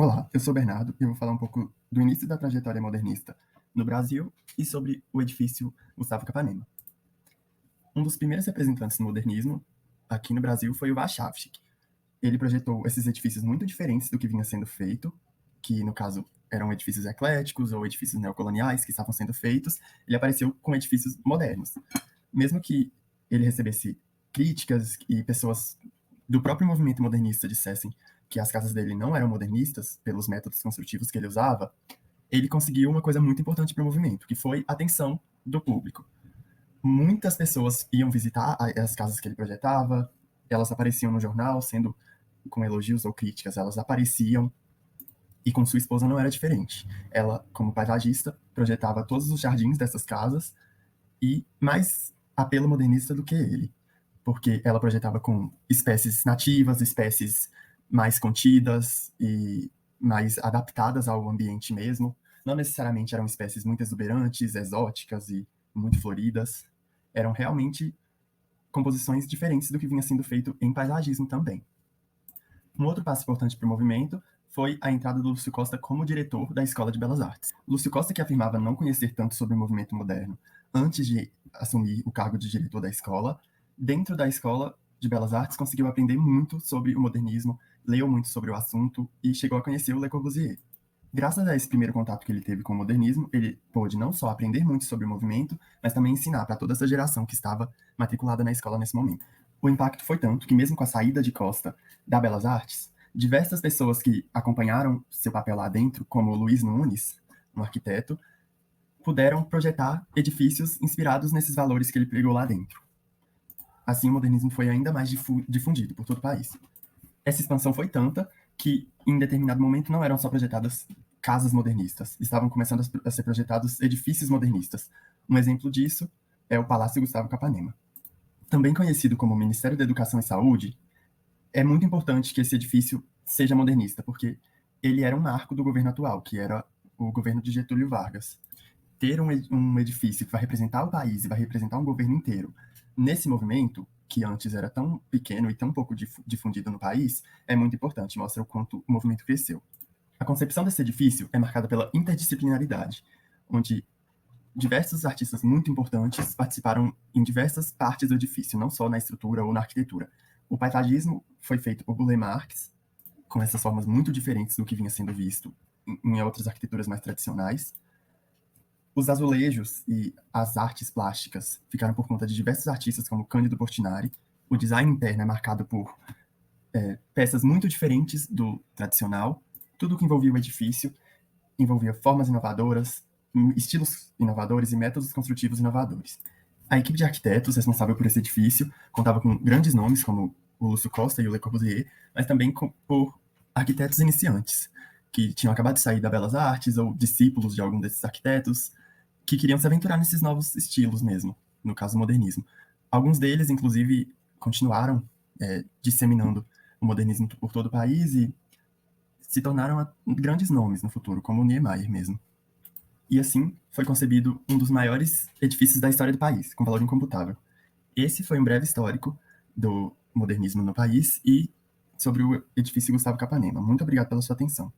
Olá, eu sou Bernardo e eu vou falar um pouco do início da trajetória modernista no Brasil e sobre o edifício Gustavo Capanema. Um dos primeiros representantes do modernismo aqui no Brasil foi o Warschawski. Ele projetou esses edifícios muito diferentes do que vinha sendo feito, que no caso eram edifícios ecléticos ou edifícios neocoloniais que estavam sendo feitos. Ele apareceu com edifícios modernos. Mesmo que ele recebesse críticas e pessoas do próprio movimento modernista dissessem que as casas dele não eram modernistas pelos métodos construtivos que ele usava, ele conseguiu uma coisa muito importante para o movimento, que foi a atenção do público. Muitas pessoas iam visitar as casas que ele projetava, elas apareciam no jornal, sendo com elogios ou críticas, elas apareciam, e com sua esposa não era diferente. Ela, como paisagista, projetava todos os jardins dessas casas e mais apelo modernista do que ele, porque ela projetava com espécies nativas, espécies mais contidas e mais adaptadas ao ambiente mesmo. Não necessariamente eram espécies muito exuberantes, exóticas e muito floridas. Eram realmente composições diferentes do que vinha sendo feito em paisagismo também. Um outro passo importante para o movimento foi a entrada do Lúcio Costa como diretor da Escola de Belas Artes. Lúcio Costa, que afirmava não conhecer tanto sobre o movimento moderno antes de assumir o cargo de diretor da escola, dentro da Escola de Belas Artes conseguiu aprender muito sobre o modernismo, leu muito sobre o assunto e chegou a conhecer o Le Corbusier. Graças a esse primeiro contato que ele teve com o modernismo, ele pôde não só aprender muito sobre o movimento, mas também ensinar para toda essa geração que estava matriculada na escola nesse momento. O impacto foi tanto que, mesmo com a saída de Costa da Belas Artes, diversas pessoas que acompanharam seu papel lá dentro, como Luiz Nunes, um arquiteto, puderam projetar edifícios inspirados nesses valores que ele pregou lá dentro. Assim, o modernismo foi ainda mais difundido por todo o país. Essa expansão foi tanta que, em determinado momento, não eram só projetadas casas modernistas, estavam começando a ser projetados edifícios modernistas. Um exemplo disso é o Palácio Gustavo Capanema. Também conhecido como Ministério da Educação e Saúde, é muito importante que esse edifício seja modernista, porque ele era um marco do governo atual, que era o governo de Getúlio Vargas. Ter um edifício que vai representar o país e vai representar um governo inteiro nesse movimento, que antes era tão pequeno e tão pouco difundido no país, é muito importante, mostra o quanto o movimento cresceu. A concepção desse edifício é marcada pela interdisciplinaridade, onde diversos artistas muito importantes participaram em diversas partes do edifício, não só na estrutura ou na arquitetura. O paisagismo foi feito por Burle Marx, com essas formas muito diferentes do que vinha sendo visto em outras arquiteturas mais tradicionais. Os azulejos e as artes plásticas ficaram por conta de diversos artistas, como Cândido Portinari. O design interno é marcado por peças muito diferentes do tradicional. Tudo que envolvia o edifício envolvia formas inovadoras, estilos inovadores e métodos construtivos inovadores. A equipe de arquitetos responsável por esse edifício contava com grandes nomes, como o Lúcio Costa e o Le Corbusier, mas também por arquitetos iniciantes, que tinham acabado de sair da Belas Artes ou discípulos de algum desses arquitetos, que queriam se aventurar nesses novos estilos mesmo, no caso o modernismo. Alguns deles, inclusive, continuaram disseminando o modernismo por todo o país e se tornaram grandes nomes no futuro, como o Niemeyer mesmo. E assim foi concebido um dos maiores edifícios da história do país, com valor incomputável. Esse foi um breve histórico do modernismo no país e sobre o edifício Gustavo Capanema. Muito obrigado pela sua atenção.